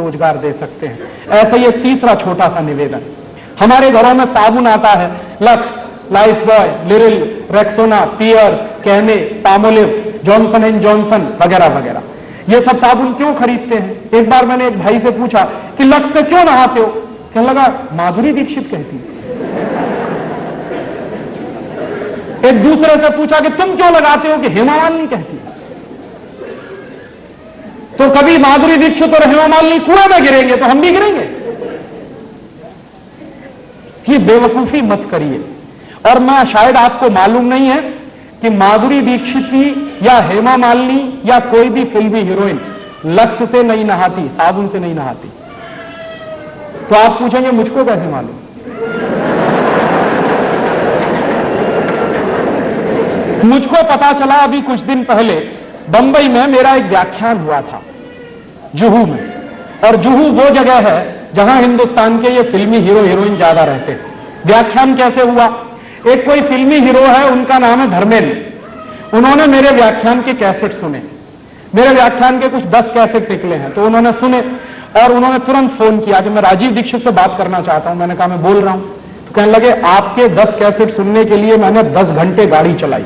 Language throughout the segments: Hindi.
रोजगार दे सकते हैं। ऐसा ही एक तीसरा छोटा सा निवेदन, हमारे घरों में साबुन आता है, Lux, Lifebuoy, Liril, Rexona, Pears, कहने, पामोलिव, जॉनसन एंड जॉनसन वगैरह वगैरह, ये सब साबुन क्यों खरीदते हैं? एक बार मैंने एक भाई से पूछा कि लक्स से क्यों नहाते हो? कहने लगा माधुरी दीक्षित कहती है। एक दूसरे से पूछा कि तुम क्यों लगाते हो? कि हेमा मालिनी कहती है। तो कभी माधुरी दीक्षित और हेमा मालिनी कुएं में गिरेंगे तो हम भी गिरेंगे? ये बेवकूफी मत करिए। और मैं, शायद आपको मालूम नहीं है कि माधुरी दीक्षित की या हेमा मालिनी या कोई भी फिल्मी हीरोइन लक्स से नहीं नहाती, साबुन से नहीं नहाती। तो आप पूछेंगे मुझको कैसे मालूम? मुझको पता चला अभी कुछ दिन पहले बंबई में मेरा एक व्याख्यान हुआ था जुहू में, और जुहू वो जगह है जहां हिंदुस्तान के ये फिल्मी हीरो हीरोइन ज्यादा रहते हैं। व्याख्यान कैसे हुआ? एक कोई फिल्मी हीरो है, उनका नाम है धर्मेंद्र। उन्होंने मेरे व्याख्यान के कैसेट सुने, मेरे व्याख्यान के कुछ 10 कैसेट निकले हैं, तो उन्होंने सुने और उन्होंने तुरंत फोन किया कि मैं राजीव दीक्षित से बात करना चाहता हूं। मैंने कहा मैं बोल रहा हूं। तो कहने लगे आपके 10 कैसेट सुनने के लिए मैंने 10 घंटे गाड़ी चलाई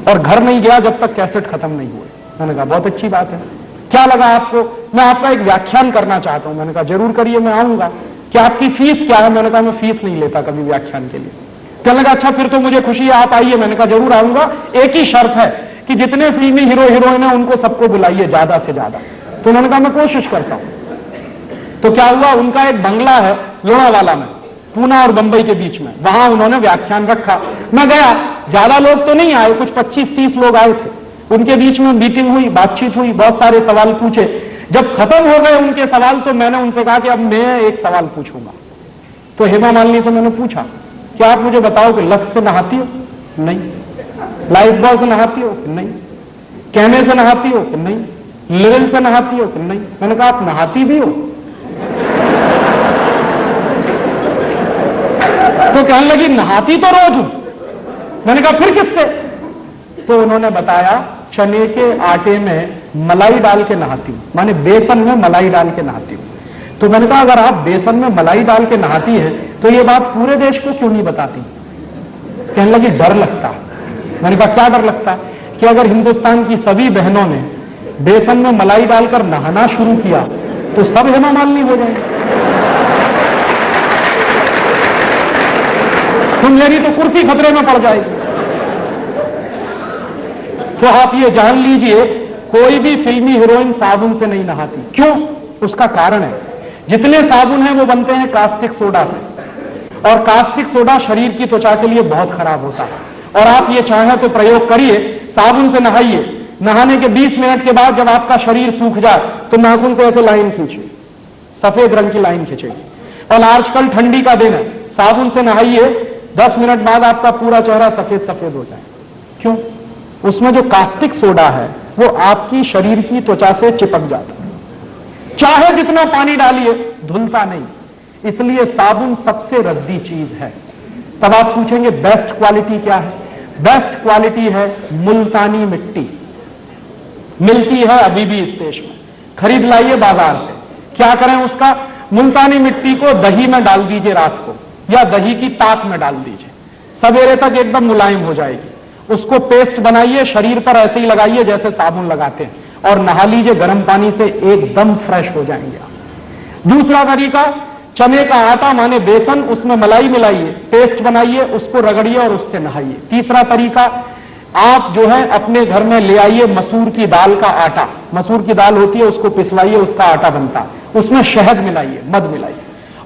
और घर नहीं गया जब तक कैसेट खत्म नहीं हुए। मैंने कहा बहुत अच्छी बात है, क्या लगा आपको? मैं आपका एक व्याख्यान करना चाहता हूं। मैंने कहा जरूर करिए, मैं आऊंगा। क्या आपकी फीस क्या है? मैंने कहा मैं फीस नहीं लेता कभी व्याख्यान के लिए। कहने लगा अच्छा फिर तो मुझे खुशी है, आप आइए। मैंने कहा जरूर आऊंगा, एक ही शर्त है कि जितने फिल्मी हीरो हीरोइन है उनको सबको बुलाइए ज्यादा से ज्यादा। तो उन्होंने कहा मैं कोशिश करता हूं। तो क्या हुआ, उनका एक बंगला है लोनावाला में, पूना और बंबई के बीच में, वहां उन्होंने व्याख्यान रखा। मैं गया, ज्यादा लोग तो नहीं आए, कुछ 25-30 लोग आए थे। उनके बीच में मीटिंग हुई, बातचीत हुई, बहुत सारे सवाल पूछे। जब खत्म हो गए उनके सवाल तो मैंने उनसे कहा कि अब मैं एक सवाल पूछूंगा। तो हेमा मालिनी से मैंने पूछा कि आप मुझे बताओ कि लक्स से नहाती हो? नहीं। लाइफ बॉय से नहाती हो? नहीं। कहने से नहाती हो? नहीं। लिरिल से नहाती हो? नहीं। मैंने कहा आप नहाती भी हो? तो कहने लगी नहाती तो रोज हूं। मैंने कहा फिर किससे? तो उन्होंने बताया चने के आटे में मलाई डाल के नहाती हूं, माने बेसन में मलाई डाल के नहाती हूं। तो मैंने कहा अगर आप बेसन में मलाई डाल के नहाती है तो ये बात पूरे देश को क्यों नहीं बताती? कहने लगी डर लगता। मैंने कहा क्या डर लगता? कि अगर हिंदुस्तान की सभी बहनों ने बेसन में मलाई डालकर नहाना शुरू किया तो सब हेमा मालिनी हो जाएंगे। तो मेरी तो कुर्सी खतरे में पड़ जाएगी। तो आप ये जान लीजिए कोई भी फिल्मी हीरोइन साबुन से नहीं नहाती। क्यों? उसका कारण है, जितने साबुन हैं वो बनते हैं कास्टिक सोडा से, और कास्टिक सोडा शरीर की त्वचा के लिए बहुत खराब होता है। और आप ये चाहें तो प्रयोग करिए, साबुन से नहाइए, नहाने के 20 मिनट के बाद जब आपका शरीर सूख जाए तो नाखून से ऐसे लाइन खींचिए, सफेद रंग की लाइन खींचेगी। और आजकल ठंडी का दिन है, साबुन से नहाइए, 10 मिनट बाद आपका पूरा चेहरा सफेद सफेद हो जाए। क्यों? उसमें जो कास्टिक सोडा है वो आपकी शरीर की त्वचा से चिपक जाता है, चाहे जितना पानी डालिए धुलता नहीं। इसलिए साबुन सबसे रद्दी चीज है। तब आप पूछेंगे बेस्ट क्वालिटी क्या है? बेस्ट क्वालिटी है मुल्तानी मिट्टी, मिलती है अभी भी इस देश में, खरीद लाइए बाजार से। क्या करें उसका? मुल्तानी मिट्टी को दही में डाल दीजिए रात को, या दही की ताक में डाल दीजिए, सवेरे तक एकदम मुलायम हो जाएगी। उसको पेस्ट बनाइए, शरीर पर ऐसे ही लगाइए जैसे साबुन लगाते हैं, और नहा लीजिए गर्म पानी से, एकदम फ्रेश हो जाएंगे आप। दूसरा तरीका, चने का आटा माने बेसन, उसमें मलाई मिलाइए, पेस्ट बनाइए, उसको रगड़िए और उससे नहाइए। तीसरा तरीका, आप जो है अपने घर में ले आइए मसूर की दाल का आटा, मसूर की दाल होती है उसको पिसवाइए, उसका आटा बनता है, उसमें शहद मिलाइए, मध मिलाइए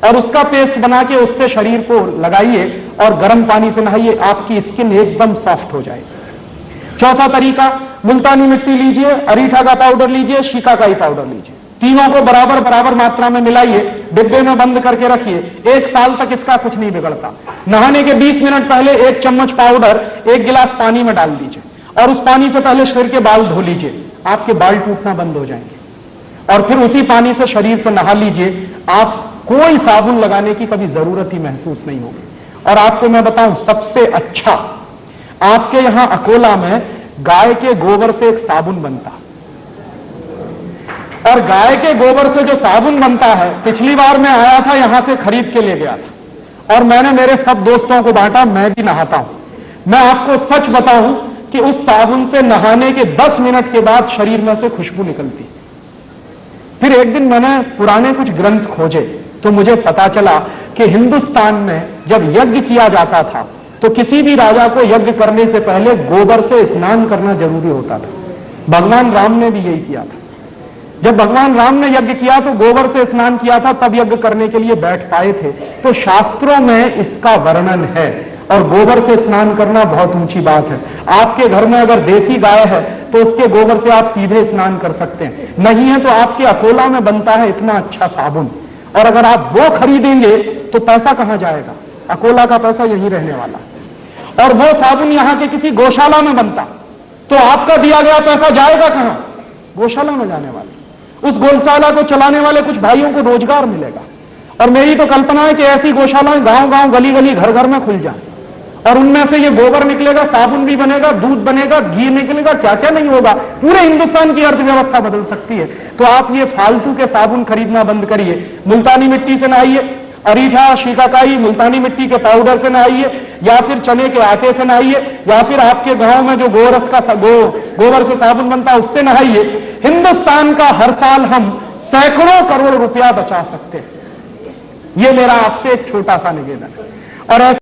और उसका पेस्ट बना के उससे शरीर को लगाइए और गर्म पानी से नहाइए, आपकी स्किन एकदम सॉफ्ट हो जाएगी। चौथा तरीका, मुल्तानी मिट्टी लीजिए, अरीठा का पाउडर लीजिए, शिकाकाई पाउडर लीजिए, तीनों को बराबर बराबर मात्रा में मिलाइए, डिब्बे में बंद करके रखिए, 1 साल तक इसका कुछ नहीं बिगड़ता। नहाने के 20 मिनट पहले 1 चम्मच पाउडर 1 गिलास पानी में डाल दीजिए और उस पानी से पहले शरीर के बाल धो लीजिए, आपके बाल टूटना बंद हो जाएंगे। और फिर उसी पानी से शरीर से नहा लीजिए, आप कोई साबुन लगाने की कभी जरूरत ही महसूस नहीं होगी। और आपको मैं बताऊं सबसे अच्छा, आपके यहां अकोला में गाय के गोबर से एक साबुन बनता, और गाय के गोबर से जो साबुन बनता है, पिछली बार मैं आया था यहां से खरीद के ले गया था और मैंने मेरे सब दोस्तों को बांटा, मैं भी नहाता हूं। मैं आपको सच बताऊं कि उस साबुन से नहाने के 10 मिनट के बाद शरीर में से खुशबू निकलती। फिर एक दिन मैंने पुराने कुछ ग्रंथ खोजे तो मुझे पता चला कि हिंदुस्तान में जब यज्ञ किया जाता था तो किसी भी राजा को यज्ञ करने से पहले गोबर से स्नान करना जरूरी होता था। भगवान राम ने भी यही किया था। जब भगवान राम ने यज्ञ किया तो गोबर से स्नान किया था, तब यज्ञ करने के लिए बैठ पाए थे। तो शास्त्रों में इसका वर्णन है और गोबर से स्नान करना बहुत ऊंची बात है। आपके घर में अगर देसी गाय है तो उसके गोबर से आप सीधे स्नान कर सकते हैं, नहीं है तो आपके अकोला में बनता है इतना अच्छा साबुन, और अगर आप वो खरीदेंगे तो पैसा कहां जाएगा? अकोला का पैसा यही रहने वाला। और वो साबुन यहां के किसी गौशाला में बनता तो आपका दिया गया पैसा जाएगा कहां? गौशाला में जाने वाला। उस गौशाला को चलाने वाले कुछ भाइयों को रोजगार मिलेगा। और मेरी तो कल्पना है कि ऐसी गौशालाएं गांव गांव गली गली घर घर में खुल जाए और उनमें से ये गोबर निकलेगा, साबुन भी बनेगा, दूध बनेगा, घी निकलेगा, क्या क्या नहीं होगा। पूरे हिंदुस्तान की अर्थव्यवस्था बदल सकती है। तो आप ये फालतू के साबुन खरीदना बंद करिए। मुल्तानी मिट्टी से नहाइए, अरीठा, शिकाकाई, मुल्तानी मिट्टी के पाउडर से नहाइए, या फिर चने के आटे से नहाइए, या फिर आपके गांव में जो गोरस का गोबर से साबुन बनता है उससे नहाइए। हिंदुस्तान का हर साल हम सैकड़ों करोड़ रुपया बचा सकते हैं। यह मेरा आपसे एक छोटा सा निवेदन है। और